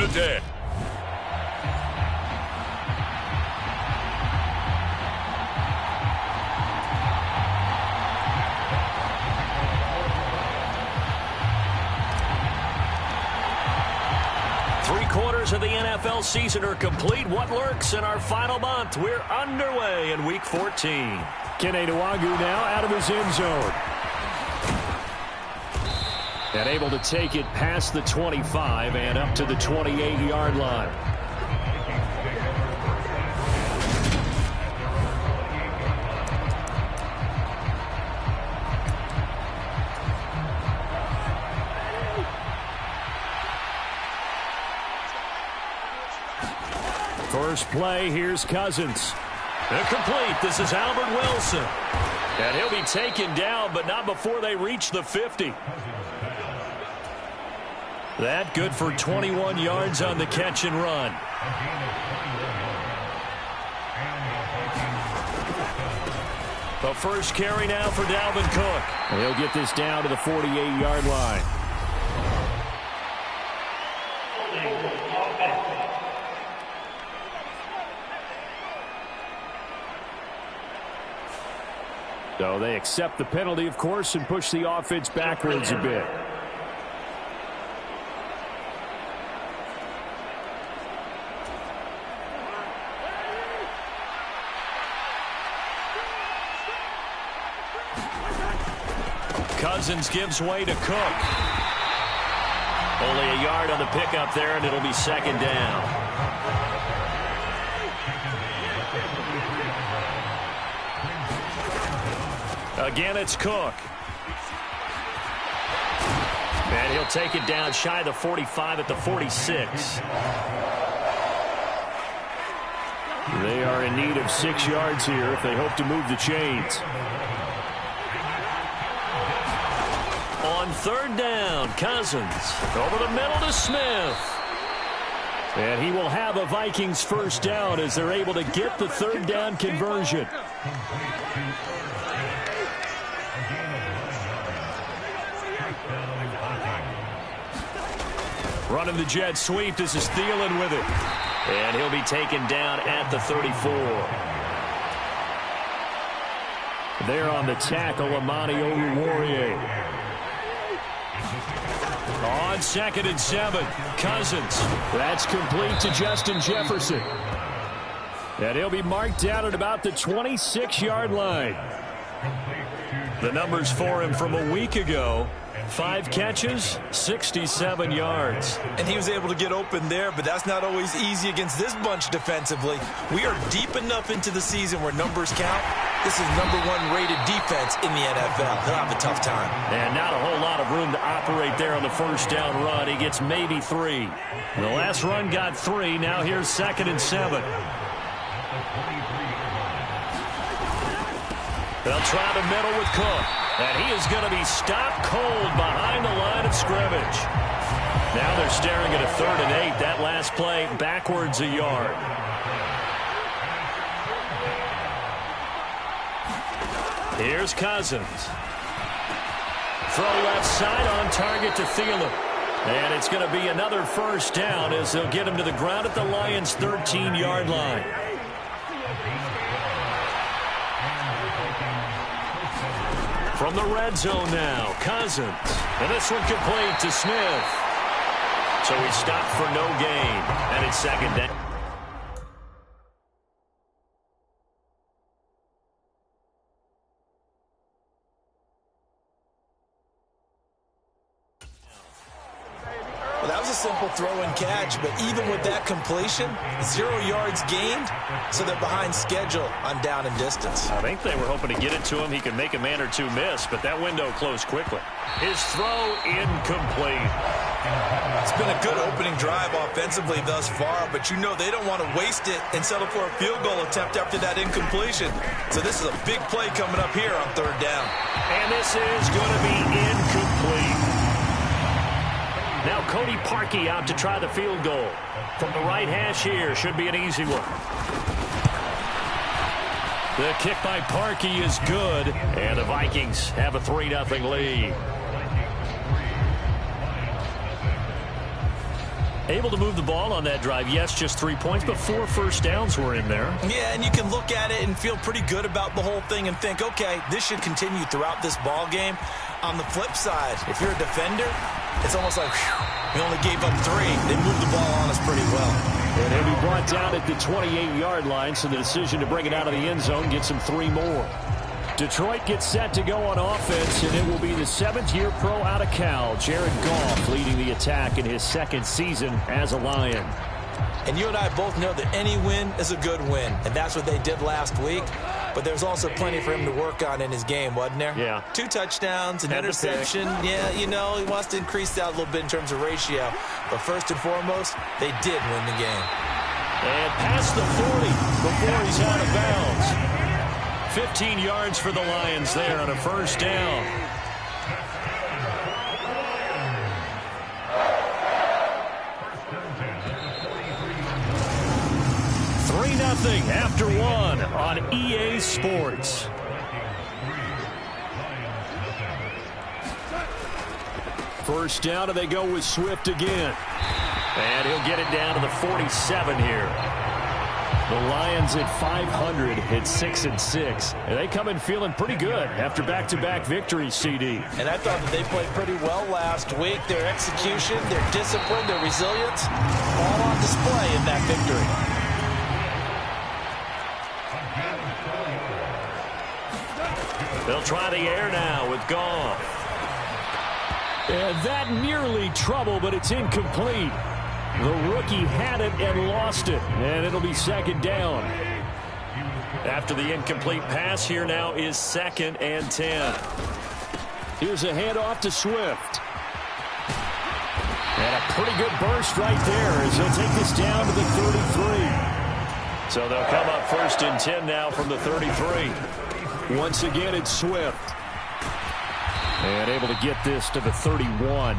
Good day. Three-quarters of the NFL season are complete. What lurks in our final month? We're underway in Week 14. Kene Nwangwu now out of his end zone. And able to take it past the 25 and up to the 28-yard line. First play, here's Cousins. Incomplete. This is Albert Wilson. And he'll be taken down, but not before they reach the 50. That good for 21 yards on the catch and run. The first carry now for Dalvin Cook. And he'll get this down to the 48-yard line. So they accept the penalty, of course, and push the offense backwards a bit. Cousins gives way to Cook. Only a yard on the pickup there, and it'll be second down. Again, it's Cook. And he'll take it down shy of the 45 at the 46. They are in need of 6 yards here if they hope to move the chains. On third down, Cousins over the middle to Smith. And he will have a Vikings first down as they're able to get the third down conversion. Running the jet sweep. This is Thielen with it. And he'll be taken down at the 34. There on the tackle, Amani Oruwariye. On 2nd and 7, Cousins. That's complete to Justin Jefferson. And he'll be marked down at about the 26-yard line. The numbers for him from a week ago. 5 catches, 67 yards. And he was able to get open there, but that's not always easy against this bunch defensively. We are deep enough into the season where numbers count. This is #1 rated defense in the NFL. He'll have a tough time. And not a whole lot of room to operate there on the first down run. He gets maybe 3. The last run got 3. Now here's 2nd and 7. They'll try the middle with Cook. And he is going to be stopped cold behind the line of scrimmage. Now they're staring at a 3rd and 8. That last play backwards a yard. Here's Cousins. Throw left side on target to Thielen. And it's going to be another first down as they'll get him to the ground at the Lions' 13-yard line. From the red zone now, Cousins. And this one complete to Smith. So he stopped for no gain. And it's second down. Well, that was a simple throw and catch, but even with that completion, 0 yards gained, so they're behind schedule on down and distance. I think they were hoping to get it to him. He could make a man or two miss, but that window closed quickly. His throw incomplete. It's been a good opening drive offensively thus far, but you know they don't want to waste it and settle for a field goal attempt after that incompletion. So this is a big play coming up here on third down. And this is going to be incomplete. Now Cody Parkey out to try the field goal. From the right hash here, should be an easy one. The kick by Parkey is good, and the Vikings have a 3-0 lead. Able to move the ball on that drive. Yes, just 3 points, but 4 first downs were in there. Yeah, and you can look at it and feel pretty good about the whole thing and think, okay, this should continue throughout this ball game. On the flip side, if you're a defender, it's almost like, whew, we only gave up 3. They moved the ball on us pretty well. And he'll be brought down at the 28-yard line, so the decision to bring it out of the end zone gets him 3 more. Detroit gets set to go on offense, and it will be the 7th-year pro out of Cal, Jared Goff, leading the attack in his 2nd season as a Lion. And you and I both know that any win is a good win, and that's what they did last week. But there's also plenty for him to work on in his game, wasn't there? Yeah. 2 touchdowns, an interception. Yeah, you know, he wants to increase that a little bit in terms of ratio. But first and foremost, they did win the game. And past the 40 before he's out of bounds. 15 yards for the Lions there on a first down. Nothing after 1 on EA Sports. First down, and they go with Swift again. And he'll get it down to the 47 here. The Lions at 500 at 6-6. And they come in feeling pretty good after back-to-back victories, CD. And I thought that they played pretty well last week. Their execution, their discipline, their resilience, all on display in that victory. They'll try the air now with Goff. And that nearly trouble, but it's incomplete. The rookie had it and lost it, and it'll be 2nd down. After the incomplete pass, here now is 2nd and 10. Here's a handoff to Swift. And a pretty good burst right there as they'll take this down to the 33. So they'll come up 1st and 10 now from the 33. Once again, it's Swift. And able to get this to the 31.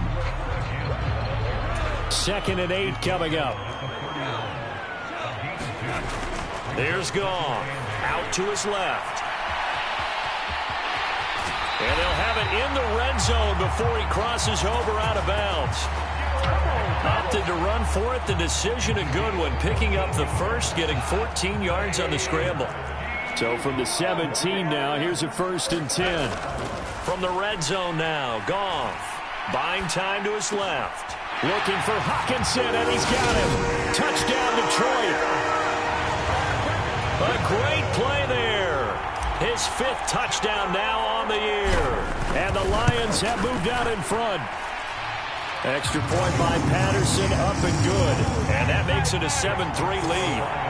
2nd and 8 coming up. There's Goff. Out to his left. And they'll have it in the red zone before he crosses over out of bounds. Opted to run for it. The decision a good one. Picking up the first, getting 14 yards on the scramble. So from the 17 now, here's a 1st and 10. From the red zone now, Goff buying time to his left. Looking for Hockenson, and he's got him. Touchdown, Detroit. A great play there. His 5th touchdown now on the year. And the Lions have moved out in front. Extra point by Patterson, up and good. And that makes it a 7-3 lead.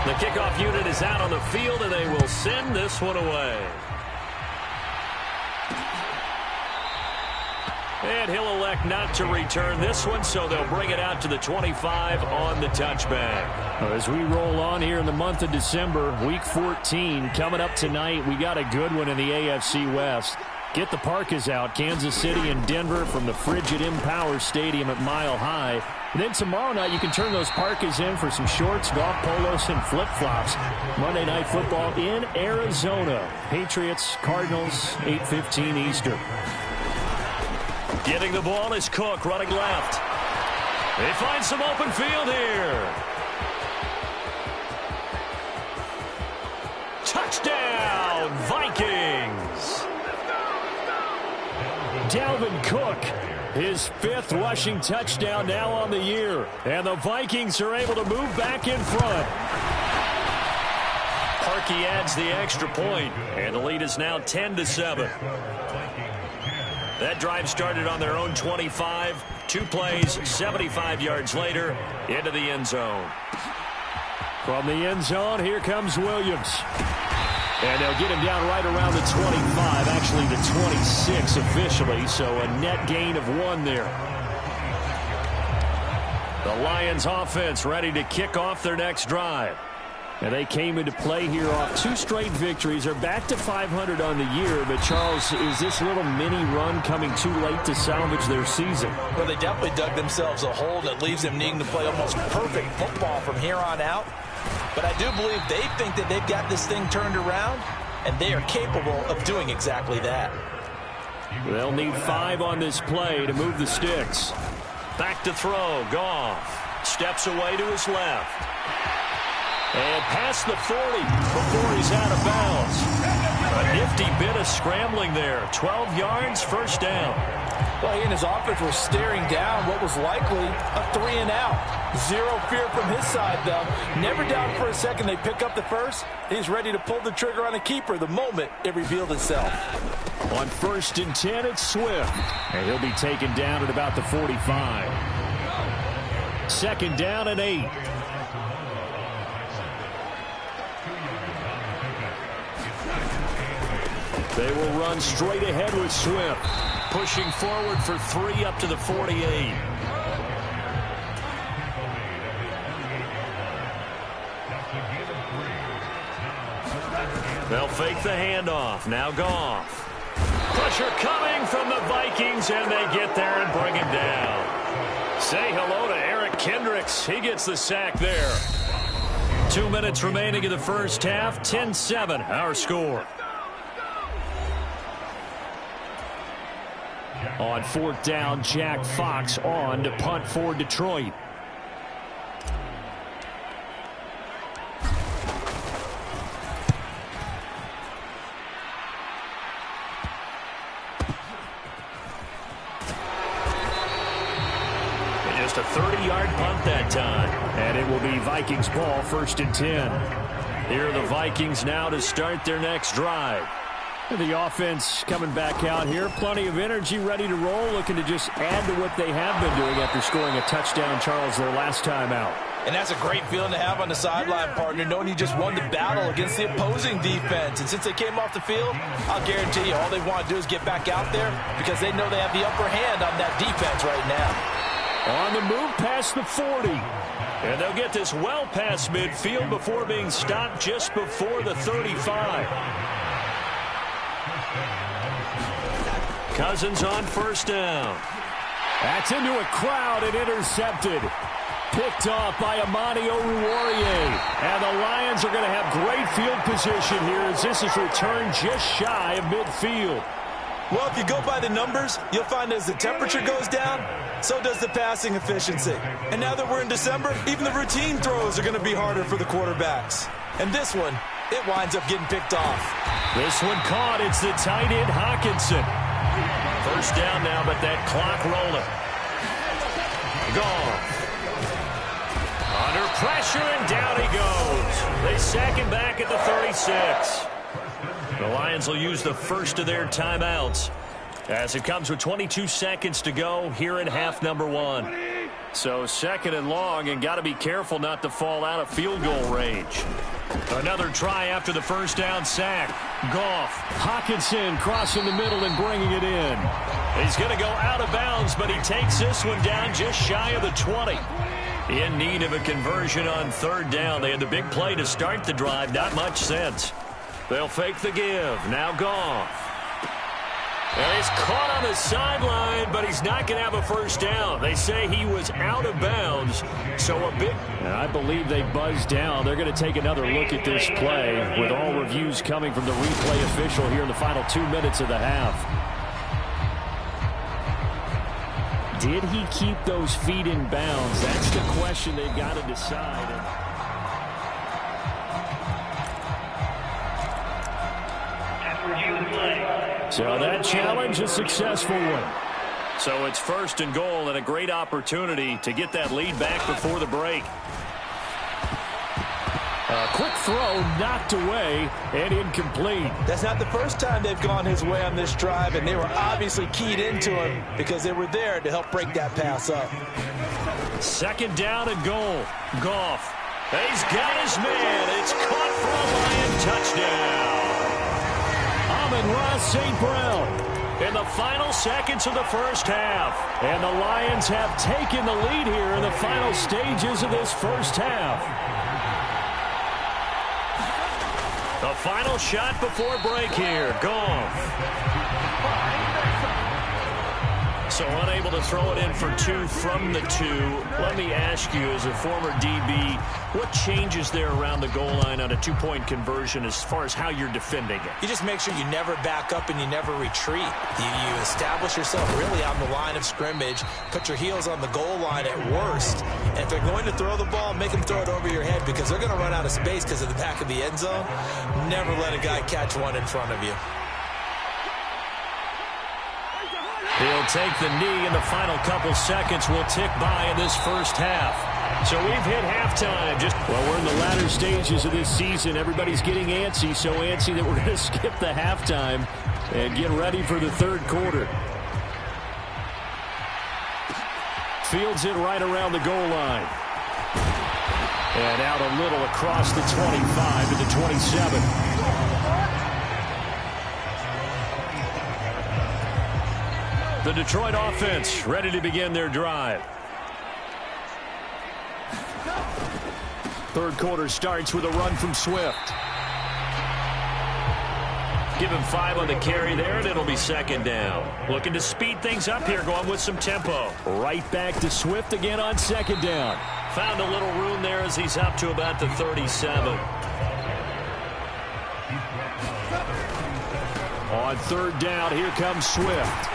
The kickoff unit is out on the field, and they will send this one away. And he'll elect not to return this one, so they'll bring it out to the 25 on the touchback. As we roll on here in the month of December, Week 14, coming up tonight, we got a good one in the AFC West. Get the parkas out, Kansas City and Denver from the frigid Empower Stadium at Mile High. And then tomorrow night, you can turn those parkas in for some shorts, golf polos, and flip-flops. Monday Night Football in Arizona. Patriots, Cardinals, 8:15 Eastern. Getting the ball is Cook, running left. They find some open field here. Touchdown, Vikings! Dalvin Cook, his 5th rushing touchdown now on the year. And the Vikings are able to move back in front. Parkey adds the extra point, and the lead is now 10-7. That drive started on their own 25. 2 plays, 75 yards later, into the end zone. From the end zone, here comes Williams. And they'll get him down right around the 25, actually the 26 officially, so a net gain of 1 there. The Lions offense ready to kick off their next drive. And they came into play here off 2 straight victories. They're back to 500 on the year. But, Charles, is this little mini run coming too late to salvage their season? Well, they definitely dug themselves a hole that leaves them needing to play almost perfect football from here on out. But I do believe they think that they've got this thing turned around, and they are capable of doing exactly that. They'll need 5 on this play to move the sticks. Back to throw. Goff steps away to his left. And past the 40 before he's out of bounds. A nifty bit of scrambling there. 12 yards, first down. Well, he and his offense were staring down what was likely a 3 and out. Zero fear from his side, though. Never doubted for a second they pick up the first. He's ready to pull the trigger on a keeper the moment it revealed itself. On 1st and 10, it's Swift. And he'll be taken down at about the 45. 2nd down and 8. They will run straight ahead with Swift. Pushing forward for 3 up to the 48. They'll fake the handoff. Now Goff. Pressure coming from the Vikings, and they get there and bring him down. Say hello to Eric Kendricks. He gets the sack there. 2 minutes remaining in the first half. 10-7, our score. On 4th down, Jack Fox on to punt for Detroit. Just a 30-yard punt that time. And it will be Vikings ball, 1st and 10. Here are the Vikings now to start their next drive. The offense coming back out here. Plenty of energy, ready to roll, looking to just add to what they have been doing after scoring a touchdown, Charles, their last time out. And that's a great feeling to have on the sideline, partner, knowing you just won the battle against the opposing defense. And since they came off the field, I'll guarantee you all they want to do is get back out there because they know they have the upper hand on that defense right now. On the move past the 40. And they'll get this well past midfield before being stopped just before the 35. Cousins on 1st down. That's into a crowd and intercepted. Picked off by Amani Oruwariye. And the Lions are going to have great field position here as this is returned just shy of midfield. Well, if you go by the numbers, you'll find as the temperature goes down, so does the passing efficiency. And now that we're in December, even the routine throws are going to be harder for the quarterbacks. And this one, it winds up getting picked off. This one caught. It's the tight end, Hockenson. 1st down now, but that clock rolling. Goff. Under pressure, and down he goes. They sack him back at the 36. The Lions will use the first of their timeouts as it comes with 22 seconds to go here in half number 1. So 2nd and long, and got to be careful not to fall out of field goal range. Another try after the 1st down sack. Goff. Hockenson crossing the middle and bringing it in. He's going to go out of bounds, but he takes this one down just shy of the 20. In need of a conversion on 3rd down. They had the big play to start the drive. Not much sense. They'll fake the give. Now Goff. And he's caught on the sideline, but he's not going to have a 1st down. They say he was out of bounds, so a big... And I believe they buzzed down. They're going to take another look at this play with all reviews coming from the replay official here in the final 2 minutes of the half. Did he keep those feet in bounds? That's the question they've got to decide. So that challenge, a successful one. So it's 1st and goal and a great opportunity to get that lead back before the break. A quick throw knocked away and incomplete. That's not the first time they've gone his way on this drive, and they were obviously keyed into him because they were there to help break that pass up. 2nd down and goal. Goff. He's got his man. It's caught for a Lion touchdown. Amon-Ra St. Brown. In the final seconds of the first half. And the Lions have taken the lead here in the final stages of this first half. The final shot before break here. Goff. So unable to throw it in for 2 from the 2. Let me ask you, as a former DB, what changes there around the goal line on a 2-point conversion as far as how you're defending it? You just make sure you never back up and you never retreat. You establish yourself really on the line of scrimmage, put your heels on the goal line at worst, and if they're going to throw the ball, make them throw it over your head because they're going to run out of space because of the back of the end zone. Never let a guy catch one in front of you. He'll take the knee, and the final couple seconds will tick by in this first half. So we've hit halftime. Well, we're in the latter stages of this season. Everybody's getting antsy, so antsy that we're going to skip the halftime and get ready for the third quarter. Fields it right around the goal line. And out a little across the 25 to the 27. The Detroit offense ready to begin their drive. Third quarter starts with a run from Swift. Give him 5 on the carry there, and it'll be second down. Looking to speed things up here, going with some tempo. Right back to Swift again on second down. Found a little room there as he's up to about the 37. On third down, here comes Swift.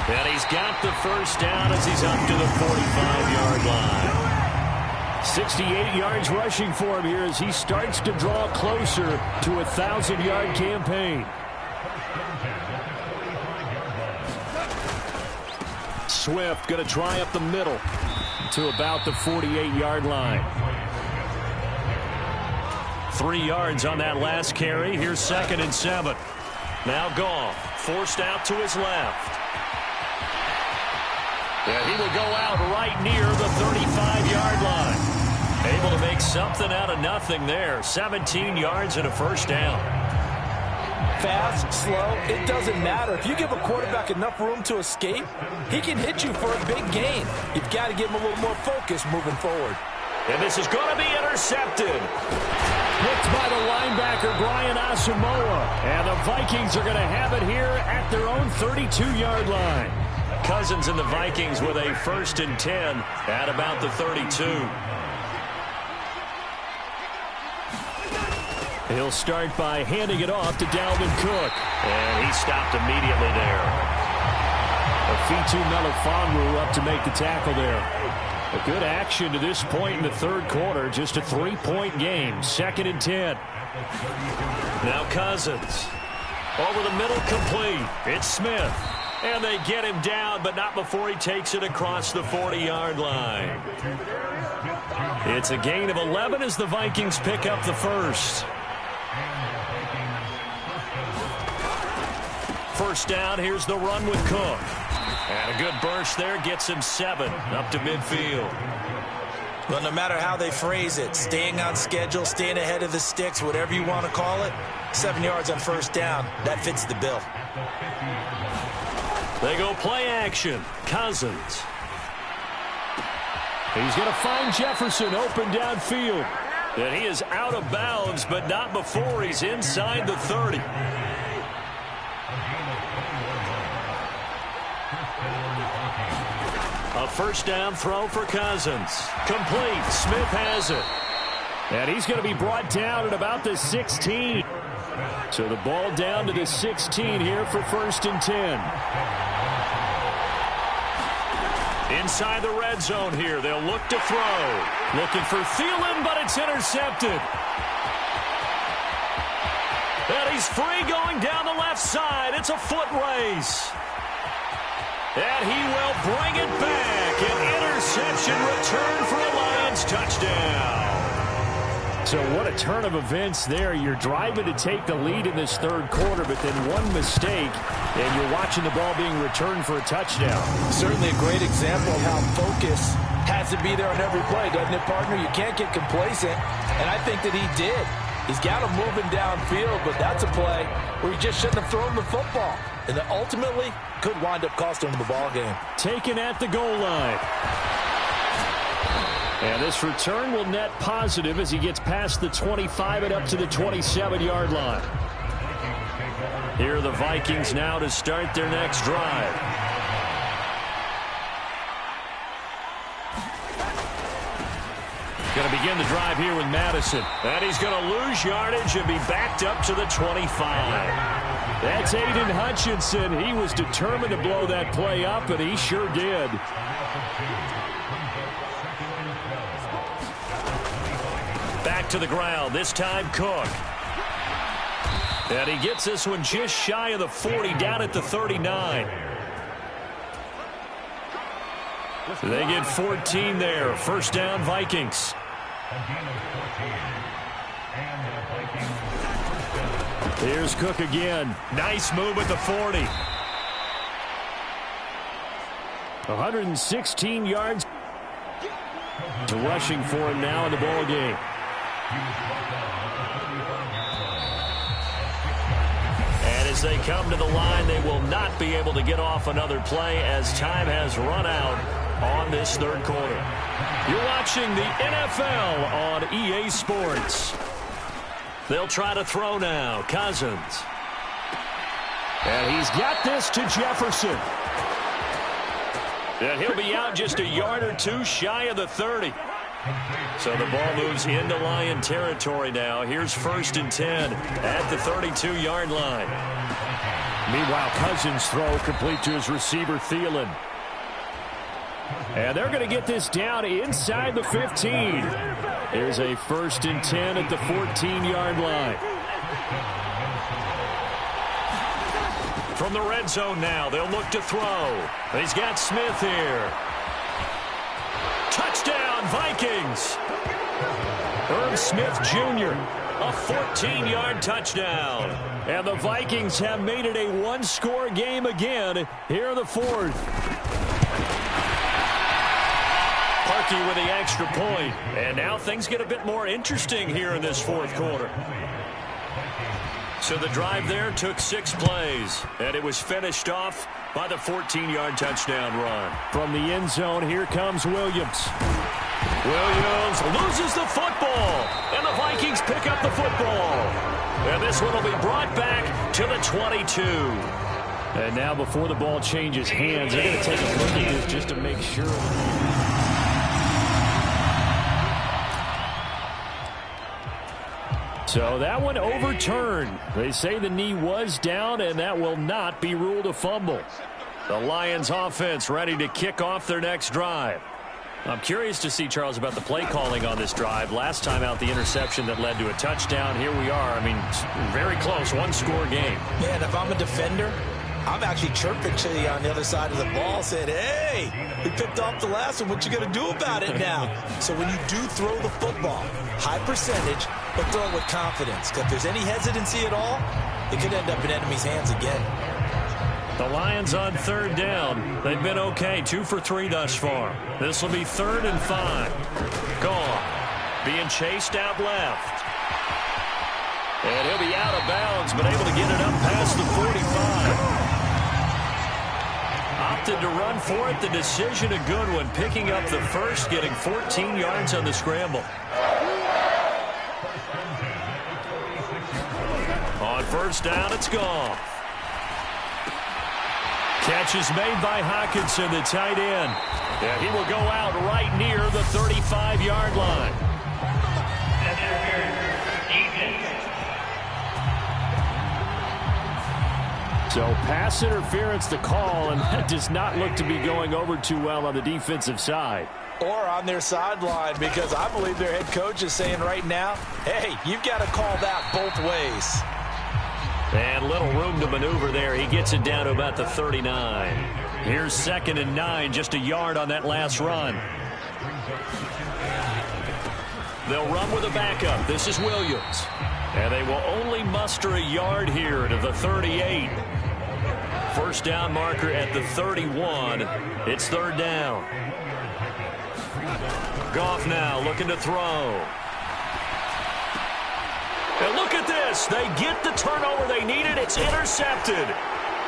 And he's got the first down as he's up to the 45-yard line. 68 yards rushing for him here as he starts to draw closer to a 1,000-yard campaign. Swift going to try up the middle to about the 48-yard line. 3 yards on that last carry. Here's 2nd and 7. Now Goff forced out to his left. Yeah, he will go out right near the 35-yard line. Able to make something out of nothing there. 17 yards and a first down. Fast, slow, it doesn't matter. If you give a quarterback enough room to escape, he can hit you for a big gain. You've got to give him a little more focus moving forward. And this is going to be intercepted. Picked by the linebacker, Brian Asamoah. And the Vikings are going to have it here at their own 32-yard line. Cousins and the Vikings with a 1st and 10 at about the 32. He'll start by handing it off to Dalvin Cook. And he stopped immediately there. Afitu Melifonwu up to make the tackle there. A good action to this point in the third quarter. Just a 3-point game. 2nd and 10. Now Cousins. Over the middle, complete. It's Smith. And they get him down, but not before he takes it across the 40-yard line. It's a gain of 11 as the Vikings pick up the first. First down, here's the run with Cook. And a good burst there gets him 7 up to midfield. Well, no matter how they phrase it, staying on schedule, staying ahead of the sticks, whatever you want to call it, 7 yards on first down, that fits the bill. They go play action. Cousins. He's going to find Jefferson open downfield. And he is out of bounds, but not before he's inside the 30. A first down throw for Cousins. Complete. Smith has it. And he's going to be brought down at about the 16. So the ball down to the 16 here for 1st and 10. Inside the red zone here. They'll look to throw. Looking for Thielen, but it's intercepted. And he's free going down the left side. It's a foot race. And he will bring it back. An interception return for a Lions touchdown. So what a turn of events there. You're driving to take the lead in this third quarter, but then one mistake, and you're watching the ball being returned for a touchdown. Certainly a great example of how focus has to be there on every play, doesn't it, partner? You can't get complacent, and I think that he did. He's got him moving downfield, but that's a play where he just shouldn't have thrown the football. And that ultimately could wind up costing him the ball game. Taken at the goal line. And this return will net positive as he gets past the 25 and up to the 27-yard line. Here are the Vikings now to start their next drive. Going to begin the drive here with Madison. And he's going to lose yardage and be backed up to the 25. That's Aiden Hutchinson. He was determined to blow that play up, and he sure did. Back to the ground, this time Cook. And he gets this one just shy of the 40, down at the 39. They get 14 there. First down, Vikings. Here's Cook again. Nice move at the 40. 116 yards to rushing for him now in the ball game. And as they come to the line, they will not be able to get off another play as time has run out on this third quarter. You're watching the NFL on EA Sports. They'll try to throw now. Cousins. And he's got this to Jefferson. And he'll be out just a yard or two shy of the 30. So the ball moves into Lion territory now. Here's 1st and 10 at the 32-yard line. Meanwhile, Cousins' throw complete to his receiver, Thielen. And they're going to get this down inside the 15. Here's a 1st and 10 at the 14-yard line. From the red zone now, they'll look to throw. He's got Smith here. Touchdown, Vikings. Irv Smith Jr., a 14-yard touchdown. And the Vikings have made it a one-score game again here in the fourth. Parkey with the extra point. And now things get a bit more interesting here in this fourth quarter. So the drive there took 6 plays, and it was finished off by the 14-yard touchdown run. From the end zone, here comes Williams. Williams loses the football, and the Vikings pick up the football. And this one will be brought back to the 22. And now before the ball changes hands, they're going to take a look at this just to make sure. So that one overturned. They say the knee was down, and that will not be ruled a fumble. The Lions offense ready to kick off their next drive. I'm curious to see, Charles, about the play calling on this drive. Last time out, the interception that led to a touchdown. Here we are. I mean, very close, one-score game. Man, if I'm a defender, I'm actually chirping to you on the other side of the ball, saying, hey, we picked off the last one. What you going to do about it now? So when you do throw the football, high percentage, but throw it with confidence. Because if there's any hesitancy at all, it could end up in enemy's hands again. The Lions on 3rd down. They've been okay, 2 for 3 thus far. This will be 3rd and 5. Gone. Being chased out left. And he'll be out of bounds, but able to get it up past the 45. Opted to run for it. The decision a good one. Picking up the first, getting 14 yards on the scramble. On 1st down, it's gone. Catch is made by Hockenson, the tight end. And he will go out right near the 35-yard line. So pass interference the call, and that does not look to be going over too well on the defensive side. Or on their sideline, because I believe their head coach is saying right now, hey, you've got to call that both ways. And little room to maneuver there. He gets it down to about the 39. Here's 2nd and 9, just a yard on that last run. They'll run with a backup. This is Williams. And they will only muster a yard here to the 38. First down marker at the 31. It's 3rd down. Goff now looking to throw. And look at this. They get the turnover they needed. It's intercepted.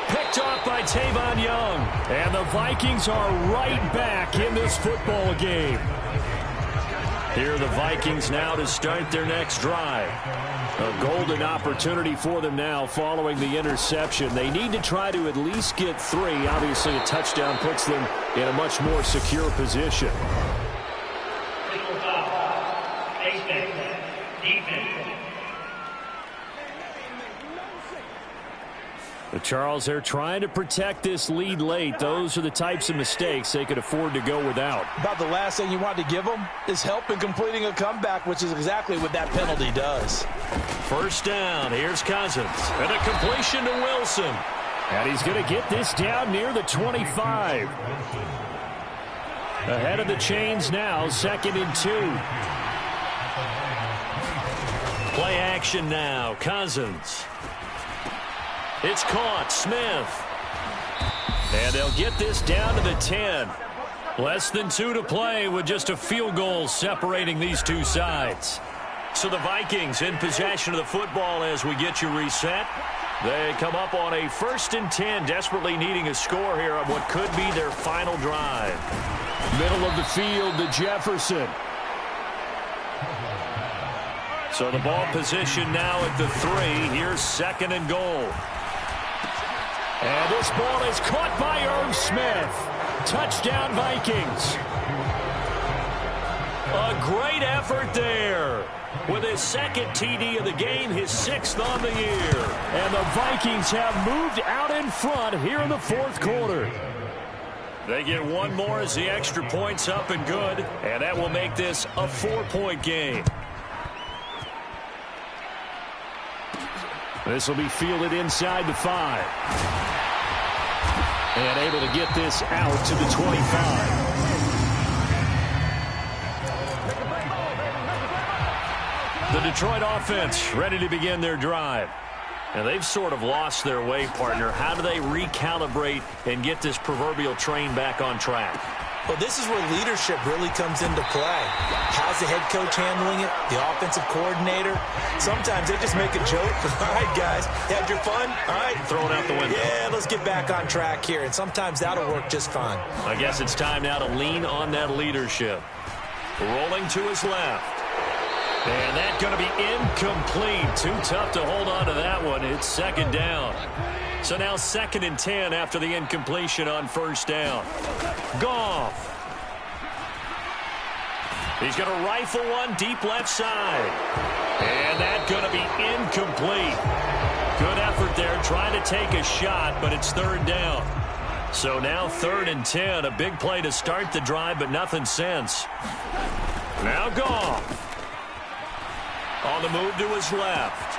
Picked off by Tavon Young. And the Vikings are right back in this football game. Here are the Vikings now to start their next drive. A golden opportunity for them now following the interception. They need to try to at least get 3. Obviously, a touchdown puts them in a much more secure position. But Charles, they're trying to protect this lead late. Those are the types of mistakes they could afford to go without. About the last thing you want to give them is help in completing a comeback, which is exactly what that penalty does. First down. Here's Cousins. And a completion to Wilson. And he's going to get this down near the 25. Ahead of the chains now, 2nd and 2. Play action now. Cousins. It's caught. Smith. And they'll get this down to the 10. Less than 2 to play with just a field goal separating these two sides. So the Vikings in possession of the football as we get you reset. They come up on a 1st and 10, desperately needing a score here on what could be their final drive. Middle of the field to Jefferson. So the ball position now at the 3. Here's 2nd and goal. And this ball is caught by Irv Smith. Touchdown, Vikings. A great effort there. With his 2nd TD of the game, his 6th on the year. And the Vikings have moved out in front here in the 4th quarter. They get one more as the extra point's up and good. And that will make this a 4-point game. This will be fielded inside the 5. And able to get this out to the 25. The Detroit offense ready to begin their drive. And they've sort of lost their way, partner. How do they recalibrate and get this proverbial train back on track? Well, this is where leadership really comes into play. How's the head coach handling it? The offensive coordinator? Sometimes they just make a joke. All right, guys, you had your fun? All right. Throw it out the window. Yeah, let's get back on track here. And sometimes that'll work just fine. I guess it's time now to lean on that leadership. Rolling to his left. And that's going to be incomplete. Too tough to hold on to that one. It's 2nd down. So now 2nd and 10 after the incompletion on 1st down. Goff. He's going to rifle one deep left side. And that's going to be incomplete. Good effort there trying to take a shot, but it's 3rd down. So now 3rd and 10. A big play to start the drive, but nothing since. Now Goff. On the move to his left.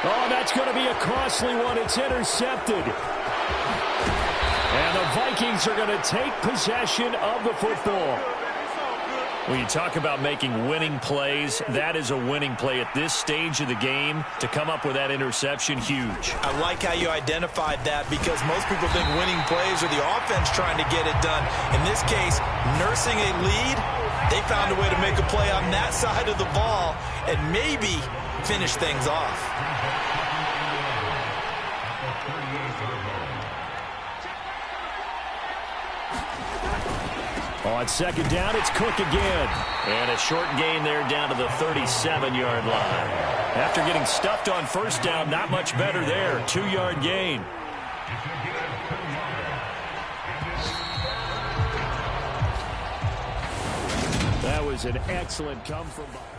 Oh, that's going to be a costly one. It's intercepted. And the Vikings are going to take possession of the football. When you talk about making winning plays, that is a winning play at this stage of the game. To come up with that interception, huge. I like how you identified that because most people think winning plays are the offense trying to get it done. In this case, nursing a lead, they found a way to make a play on that side of the ball and maybe finish things off. On 2nd down, it's Cook again. And a short gain there down to the 37-yard line. After getting stuffed on 1st down, not much better there. 2-yard gain. That was an excellent come from behind.